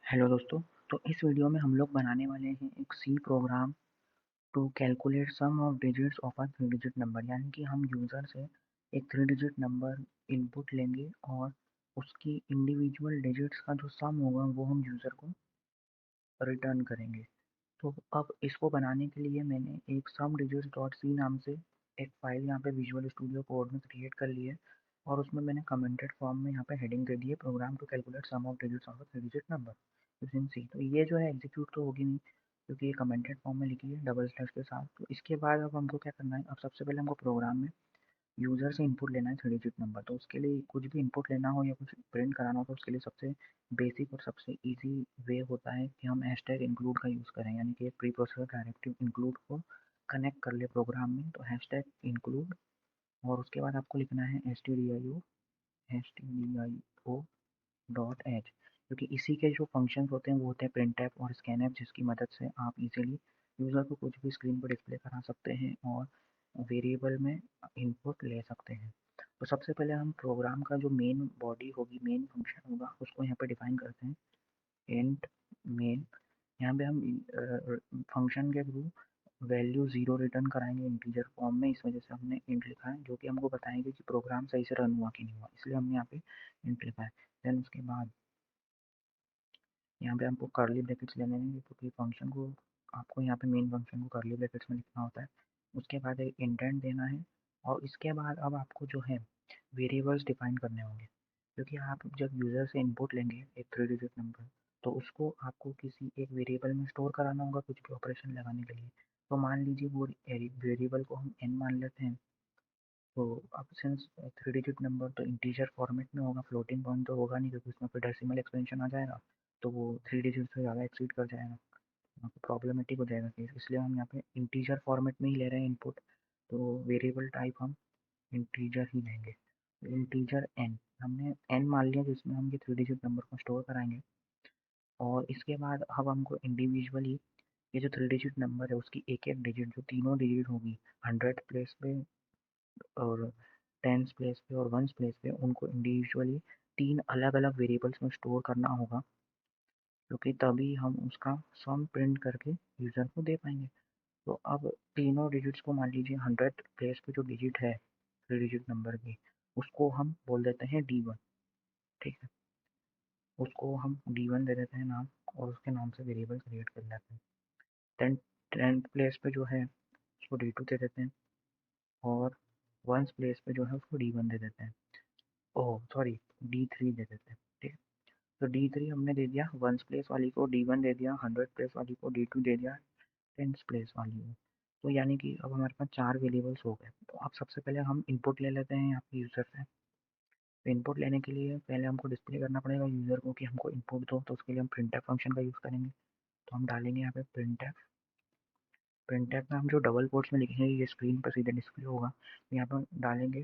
Hello दोस्तों। तो इस वीडियो में हम लोग बनाने वाले हैं एक C program to calculate sum of digits of a 3 digit number. यानी कि हम यूज़र से एक 3 डिजिट नंबर इनपुट लेंगे और उसकी इंडिविजुअल डिजिट्स का जो सम होगा वो हम यूज़र को रिटर्न करेंगे। तो अब इसको बनाने के लिए मैंने एक सम डिजिट्स डॉट सी नाम से एक फाइल यहाँ पे विजुअल स्टूडियो कोड में क्रिएट कर ली है और उसमें मैंने कमेंटेड फॉर्म में यहाँ पे हेडिंग दे दी है, program to calculate sum of digits of a 3 digit number using C. तो ये जो है एग्जीक्यूट तो होगी नहीं क्योंकि ये कमेंटेड फॉर्म में लिखी है डबल स्लैश के साथ। तो इसके बाद अब हमको क्या करना है, अब सबसे पहले हमको प्रोग्राम में यूज़र से इनपुट लेना है 3 डिजिट नंबर। तो उसके लिए कुछ भी इनपुट लेना हो या कुछ प्रिंट कराना हो तो उसके लिए सबसे बेसिक और सबसे इजी वे होता है कि हम हैशटैग इंक्लूड का यूज़ करें। यानी कि एक प्री प्रोसेसर डायरेक्टिव इंक्लूड को कनेक्ट कर ले प्रोग्राम में, तो हैशटैग इंक्लूड और उसके बाद आपको लिखना है stdio डॉट एच, क्योंकि इसी के जो फंक्शंस होते हैं वो होते हैं printf और scanf, जिसकी मदद से आप इजीली यूज़र को कुछ भी स्क्रीन पर डिस्प्ले करा सकते हैं और वेरिएबल में इनपुट ले सकते हैं। तो सबसे पहले हम प्रोग्राम का जो मेन बॉडी होगी, मेन फंक्शन होगा, उसको यहाँ पे डिफाइन करते हैं इंट मेन। यहाँ पे हम फंक्शन के थ्रू वैल्यू 0 रिटर्न कराएंगे इंटीजर फॉर्म में, इस वजह से हमने इंट लिखा है, जो कि हमको बताएंगे कि प्रोग्राम सही से रन हुआ कि नहीं हुआ, इसलिए हमने यहाँ पे इंट लिखा है। देन उसके बाद यहाँ पे हमको कर्ली ब्रैकेट्स लेने हैं क्योंकि फंक्शन को आपको यहाँ पे मेन फंक्शन को कर्ली ब्रैकेट्स में लिखना होता है। उसके बाद एक इंडेंट देना है और इसके बाद अब आपको जो है वेरिएबल्स डिफाइन करने होंगे, क्योंकि आप जब यूज़र से इनपुट लेंगे एक 3 डिजिट नंबर तो उसको आपको किसी एक वेरिएबल में स्टोर कराना होगा कुछ भी ऑपरेशन लगाने के लिए। तो मान लीजिए वो वेरिएबल को हम n मान लेते हैं। तो अब सिंस 3 डिजिट नंबर तो इंटीजर फॉर्मेट में होगा, फ्लोटिंग पॉइंट तो होगा नहीं क्योंकि उसमें फिर डेसिमल एक्सपेंशन आ जाएगा, तो वो 3 डिजिट से ज़्यादा एक्सीड कर जाएगा, वहाँ पे प्रॉब्लमेटिक हो जाएगा केस। इसलिए हम यहाँ पे इंटीजर फॉर्मेट में ही ले रहे हैं इनपुट, तो वेरिएबल टाइप हम इंटीजर ही लेंगे। इंटीजर n हमने n मान लिया जिसमें हम ये 3 डिजिट नंबर को स्टोर कराएंगे। और इसके बाद अब हमको इंडिविजुअली ये जो 3 डिजिट नंबर है उसकी एक एक डिजिट, जो तीनों डिजिट होगी 100 प्लेस पे और टेंस प्लेस पे और वंस प्लेस पे, उनको इंडिविजुअली तीन अलग अलग वेरिएबल्स में स्टोर करना होगा, क्योंकि तभी हम उसका सम प्रिंट करके यूज़र को दे पाएंगे। तो अब तीनों डिजिट्स को मान लीजिए 100 प्लेस पे जो डिजिट है 3 डिजिट नंबर की, उसको हम बोल देते हैं D1। ठीक है, उसको हम D1 दे देते हैं नाम और उसके नाम से वेरिएबल क्रिएट कर लेते हैं। देन 10 प्लेस पे जो है उसको D2 दे देते हैं और वंस प्लेस पे जो है उसको D1 दे देते हैं, ओह सॉरी D3 दे देते हैं। ठीक है, तो D3 हमने दे दिया, वंस प्लेस वाली को D1 दे दिया, 100 प्लेस वाली को D2 दे दिया, टेंस प्लेस वाली को। तो यानी कि अब हमारे पास 4 वेरिएबल्स हो गए। तो अब सबसे पहले हम इनपुट ले लेते हैं यहाँ पे यूज़र से। तो इनपुट लेने के लिए पहले हमको डिस्प्ले करना पड़ेगा यूज़र को कि हमको इनपुट दो, तो उसके लिए हम प्रिंटफ फंक्शन का यूज़ करेंगे। तो हम डालेंगे यहाँ पे प्रिंटफ। प्रिंटफ में हम जो डबल कोट्स में लिखेंगे ये स्क्रीन पर सीधे डिस्प्ले होगा। तो यहाँ पर डालेंगे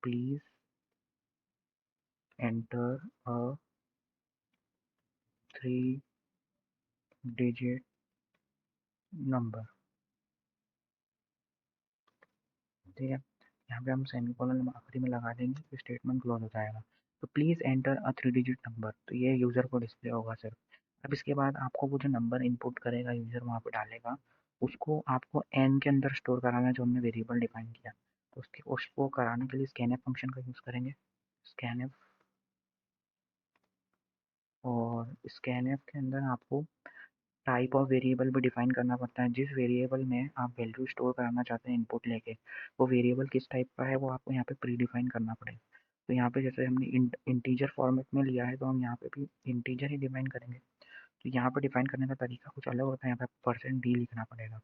please enter a 3 digit number. ठीक है, यहाँ पे हम सेमीकोलन आखिरी में लगा देंगे तो स्टेटमेंट क्लोज हो जाएगा। तो please enter a 3 digit number, तो ये यूज़र को डिस्प्ले होगा सिर्फ। अब इसके बाद आपको वो जो नंबर इनपुट करेगा यूज़र वहाँ पे डालेगा, उसको आपको एन के अंदर स्टोर कराना है जो हमने वेरिएबल डिफाइन किया। तो उसको कराने के लिए स्कैनएफ फंक्शन का यूज़ करेंगे, स्कैनएफ। और स्कैनएफ के अंदर आपको टाइप ऑफ वेरिएबल भी डिफाइन करना पड़ता है। जिस वेरिएबल में आप वैल्यू स्टोर कराना चाहते हैं इनपुट लेके, वो वेरिएबल किस टाइप का है वो आपको यहाँ पे प्री डिफाइन करना पड़ेगा। तो यहाँ पे जैसे हमने इंटीजर फॉर्मेट में लिया है तो हम यहाँ पे भी इंटीजर ही डिफाइन करेंगे। तो यहाँ पे डिफाइन करने का तरीका कुछ अलग होता है, यहाँ पे %d लिखना पड़ेगा।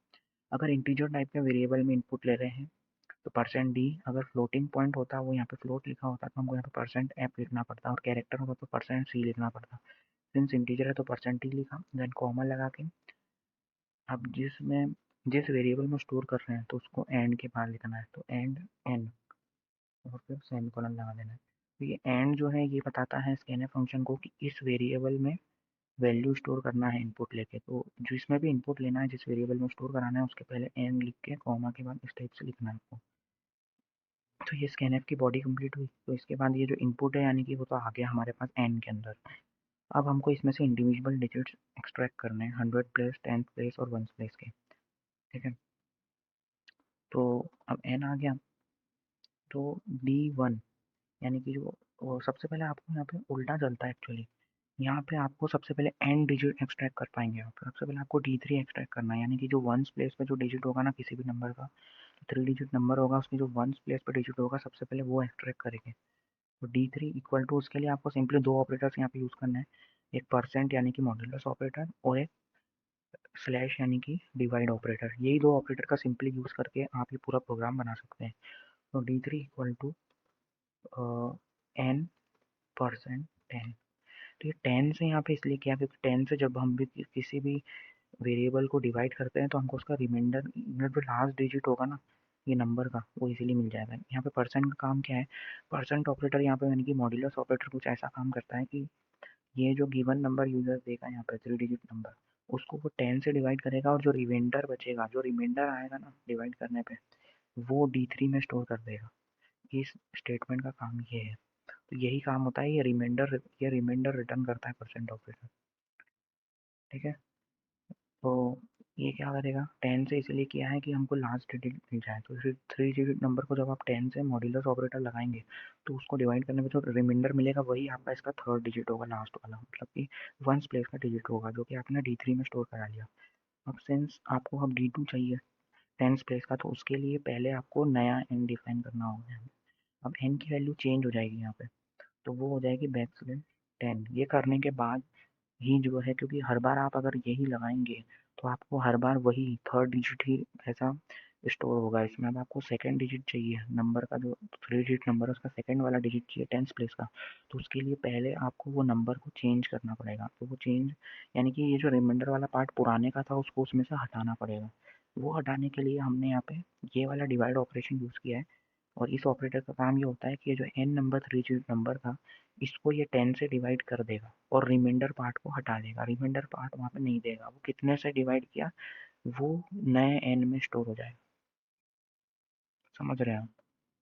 अगर इंटीजर टाइप के वेरिएबल में इनपुट ले रहे हैं तो %d, अगर फ्लोटिंग पॉइंट होता वो यहाँ पे फ्लोट लिखा होता तो हमको यहाँ पे %f लिखना पड़ता, और कैरेक्टर होता तो %c लिखना पड़ता। सिंस इंटीजर है तो %t लिखा, देन कॉमा लगा के अब जिस वेरिएबल में स्टोर कर रहे हैं तो उसको एंड के बाद लिखना है, तो एंड एन और फिर सेमीकोलन लगा देना है। तो ये एंड जो है ये बताता है स्कैनफ फंक्शन को कि इस वेरिएबल में वैल्यू स्टोर करना है इनपुट लेके। तो जिसमें भी इनपुट लेना है, जिस वेरिएबल में स्टोर कराना है, उसके पहले एन लिख के कॉमा के बाद इस टाइप से लिखना है आपको। तो ये स्कैनफ की बॉडी कंप्लीट हुई। तो इसके बाद ये जो इनपुट है यानी कि वो तो आ गया हमारे पास एन के अंदर। अब हमको इसमें से इंडिविजुअल डिजिट्स एक्सट्रैक्ट करने हैं, 100 प्लेस, 10 प्लेस और 1 प्लेस के। ठीक है, तो अब n आ गया, तो D1 यानी कि जो सबसे पहले आपको यहाँ पे उल्टा चलता है एक्चुअली। यहाँ पे आपको सबसे पहले n डिजिट एक्सट्रैक्ट कर पाएंगे आप। सबसे पहले आपको D3 एक्सट्रैक्ट करना है, यानी कि जो वंस प्लेस पे जो डिजिट होगा ना किसी भी नंबर का, 3 डिजिट नंबर होगा, उसमें जो वंस प्लेस पे डिजिट होगा सबसे पहले वो एक्सट्रैक्ट करेंगे। तो D3 इक्वल टू, उसके लिए आपको सिंपली दो ऑपरेटर्स यहाँ पे यूज़ करना है, एक परसेंट यानी कि मॉड्यूलस ऑपरेटर और एक स्लैश यानी कि डिवाइड ऑपरेटर। यही दो ऑपरेटर का सिंपली यूज़ करके आप ये पूरा प्रोग्राम बना सकते हैं। तो D3 equal to n percent 10। तो ये 10 से यहाँ पे इसलिए किया क्योंकि 10 से जब हम भी किसी भी वेरिएबल को डिवाइड करते हैं तो हमको उसका रिमाइंडर, जो लास्ट डिजिट होगा ना ये नंबर का, वो इजीली मिल जाएगा। यहाँ पे परसेंट का काम क्या है, परसेंट ऑपरेटर यहाँ पे यानी कि मॉड्यूलस ऑपरेटर कुछ ऐसा काम करता है कि ये जो गिवन नंबर यूजर देगा यहाँ पे 3 डिजिट नंबर, उसको वो 10 से डिवाइड करेगा और जो रिमाइंडर बचेगा, जो रिमाइंडर आएगा ना डिवाइड करने पे, वो D3 में स्टोर कर देगा। इस स्टेटमेंट का काम ये है। तो यही काम होता है, ये रिमाइंडर रिटर्न करता है परसेंट ऑपरेटर। ठीक है, तो ये क्या करेगा, 10 से इसलिए किया है कि हमको लास्ट डिजिट मिल जाए। तो फिर 3 डिजिट नंबर को जब आप 10 से मॉड्यूलस ऑपरेटर लगाएंगे तो उसको डिवाइड करने में जो रिमाइंडर मिलेगा वही आपका इसका थर्ड डिजिट होगा, लास्ट वाला, मतलब कि वंस प्लेस का डिजिट होगा, जो कि आपने D3 में स्टोर करा लिया। अब सिंस आपको अब D2 चाहिए टेंस प्लेस का, तो उसके लिए पहले आपको नया n डिफाइन करना होगा। अब n की वैल्यू चेंज हो जाएगी यहाँ पे, तो वो हो जाएगी बैकस्लैश 10। ये करने के बाद ही जो है, क्योंकि हर बार आप अगर यही लगाएंगे तो आपको हर बार वही थर्ड डिजिट ही ऐसा स्टोर होगा इसमें। अब आपको सेकंड डिजिट चाहिए नंबर का, जो 3 डिजिट नंबर है उसका सेकंड वाला डिजिट चाहिए टेंस प्लेस का, तो उसके लिए पहले आपको वो नंबर को चेंज करना पड़ेगा। तो वो चेंज यानी कि ये जो रिमाइंडर वाला पार्ट पुराने का था उसको उसमें से हटाना पड़ेगा। वो हटाने के लिए हमने यहाँ पे ये वाला डिवाइड ऑपरेशन यूज़ किया है। और इस ऑपरेटर का काम ये होता है कि ये जो n नंबर 3 डिजिट नंबर था, इसको ये 10 से डिवाइड कर देगा और रिमाइंडर पार्ट को हटा देगा। रिमाइंडर पार्ट वहाँ पे नहीं देगा, वो कितने से डिवाइड किया वो नए n में स्टोर हो जाएगा। समझ रहे हैं आप?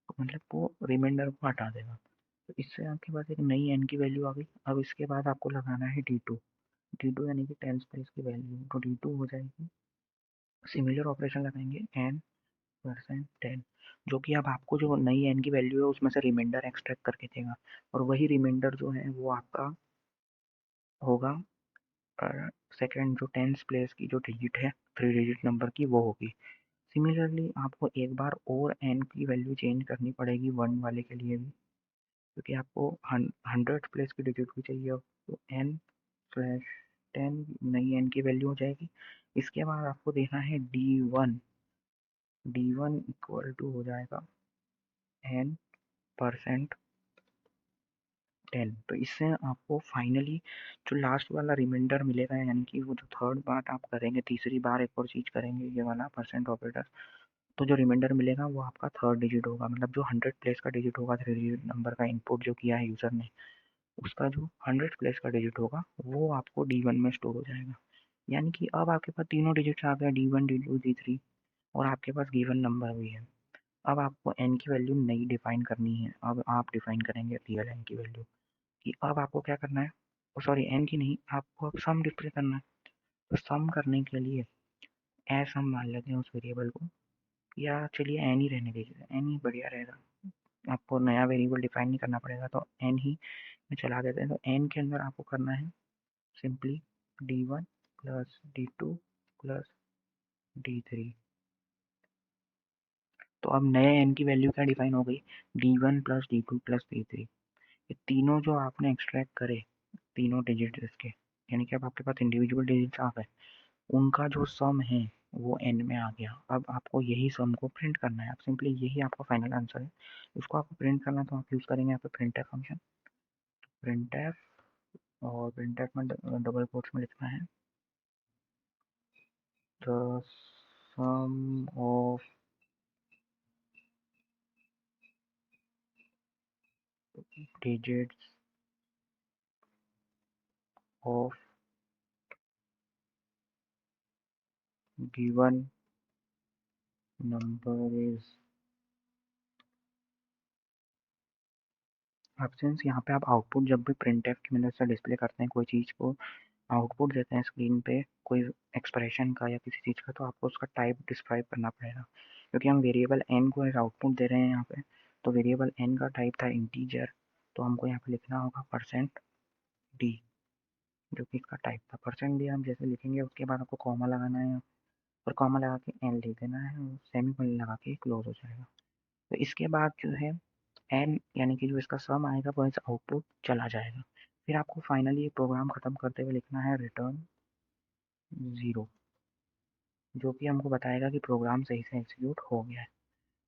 तो मतलब वो रिमाइंडर को हटा देगा। तो इससे आपके पास एक नई n की वैल्यू आ गई। अब इसके बाद आपको लगाना है D2। D2 यानी कि 10 स्पेस की वैल्यू, तो D2 हो जाएगी, सिमिलर ऑपरेशन लगाएंगे n परसेंट 10, जो कि अब आपको जो नई n की वैल्यू है उसमें से रिमाइंडर एक्सट्रैक्ट करके देगा। और वही रिमाइंडर जो है वो आपका होगा सेकेंड, जो टेंस प्लेस की जो डिजिट है 3 डिजिट नंबर की, वो होगी। सिमिलरली आपको एक बार और n की वैल्यू चेंज करनी पड़ेगी 1 वाले के लिए भी, क्योंकि आपको 100 प्लेस की डिजिट भी चाहिए। तो n/10 नई n की वैल्यू हो जाएगी। इसके बाद आपको देना है D1। D1 इक्वल टू हो जाएगा n परसेंट 10। तो इससे आपको फाइनली जो लास्ट वाला रिमाइंडर मिलेगा, यानी कि वो जो थर्ड बार आप करेंगे, तीसरी बार एक और चीज़ करेंगे ये वाला परसेंट ऑपरेटर, तो जो रिमाइंडर मिलेगा वो आपका थर्ड डिजिट होगा। मतलब जो 100 प्लेस का डिजिट होगा, 3 डिजिट नंबर का इनपुट जो किया है यूज़र ने, उसका जो 100 प्लेस का डिजिट होगा वो आपको D1 में स्टोर हो जाएगा। यानी कि अब आपके पास तीनों डिजिट्स आ गए, D1 D2 D3, और आपके पास गिवन नंबर भी है। अब आपको n की वैल्यू नई डिफाइन करनी है। अब आप डिफाइन करेंगे रियल n की वैल्यू, कि अब आपको क्या करना है, सॉरी n की नहीं, आपको अब सम डिस्प्ले करना है। तो सम करने के लिए एस हम मान लेते हैं उस वेरिएबल को, या चलिए एन ही रहने दीजिए, एन ही बढ़िया रहेगा, आपको नया वेरिएबल डिफाइन नहीं करना पड़ेगा, तो एन ही में चला देते हैं। तो एन के अंदर आपको करना है simply D1 plus D2 plus D3। तो अब नए एन की वैल्यू क्या डिफाइन हो गई, D1 plus D2 plus D3। ये तीनों जो आपने एक्सट्रैक्ट करे, तीनों डिजिट इसके, यानी कि अब आपके पास इंडिविजुअल डिजिट्स आ गए, उनका जो सम है वो n में आ गया। अब आपको यही सम को प्रिंट करना है। आप सिंपली, यही आपका फाइनल आंसर है, इसको आपको प्रिंट करना है, तो आप यूज़ करेंगे यहाँ पे print f function. Print f, और प्रिंट एफ में डबल कोट्स में लिखना है the sum of digits of given number is options यहाँ पे आप आउटपुट जब भी प्रिंटफ की मदद से डिस्प्ले करते हैं कोई चीज़ को, आउटपुट देते हैं स्क्रीन पे कोई एक्सप्रेशन का या किसी चीज़ का, तो आपको उसका टाइप डिस्क्राइब करना पड़ेगा, क्योंकि हम वेरिएबल एन को एज आउटपुट दे रहे हैं यहाँ पे। तो वेरिएबल एन का टाइप था इंटीजर, तो हमको यहाँ पे लिखना होगा %d, जो कि इसका टाइप था। %d हम जैसे लिखेंगे उसके बाद आपको कॉमा लगाना है और कॉमा लगा के एन लिख देना है और सेमीकोलन लगा के क्लोज हो जाएगा। तो इसके बाद जो है एन यानी कि जो इसका सम आएगा वो इस आउटपुट चला जाएगा। फिर आपको फाइनली ये प्रोग्राम खत्म करते हुए लिखना है रिटर्न 0, जो कि हमको बताएगा कि प्रोग्राम सही से एग्जीक्यूट हो गया है।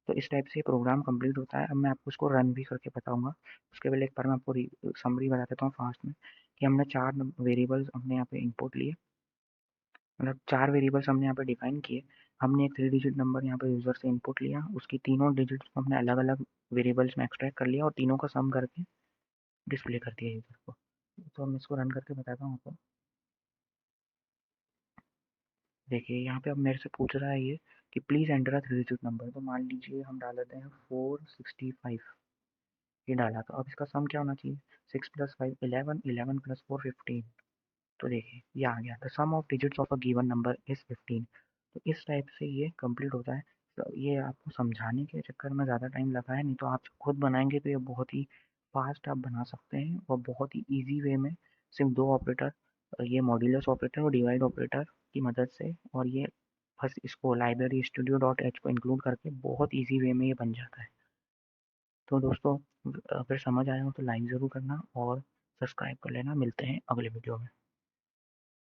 तो इस टाइप से प्रोग्राम कंप्लीट होता है। अब मैं आपको इसको रन भी करके बताऊंगा। उसके पहले एक बार मैं आपको समरी बता देता हूँ फास्ट में, कि हमने 4 वेरिएबल्स अपने यहाँ पे इंपोर्ट लिए, मतलब 4 वेरिएबल्स हमने यहाँ पे डिफाइन किए। हमने एक 3 डिजिट नंबर यहाँ पे यूज़र से इनपुट लिया, उसकी तीनों डिजिट्स को हमने अलग अलग वेरिएबल्स में एक्सट्रैक्ट कर लिया और तीनों का सम करके डिस्प्ले कर दिया यूज़र को। तो हम इसको रन करके बताता हूँ आपको। देखिए यहाँ पे अब मेरे से पूछ रहा है ये कि please enter a 3 digit number. तो मान लीजिए हम डाल देते हैं 465, ये डाला। तो अब इसका सम क्या होना चाहिए, 6 + 5 11, 11 + 4 15। तो देखिए ये आ गया, the sum of digits of a given number is 15। तो इस टाइप से ये कंप्लीट होता है। तो ये आपको समझाने के चक्कर में ज़्यादा टाइम लगा है, नहीं तो आप खुद बनाएंगे तो ये बहुत ही फास्ट आप बना सकते हैं और बहुत ही ईजी वे में, सिर्फ 2 ऑपरेटर, ये मॉड्यूलस ऑपरेटर और डिवाइड ऑपरेटर की मदद से, और ये बस इसको लाइब्रेरी studio.h को इंक्लूड करके बहुत ईजी वे में ये बन जाता है। तो दोस्तों अगर समझ आया हो तो लाइक ज़रूर करना और सब्सक्राइब कर लेना। मिलते हैं अगले वीडियो में।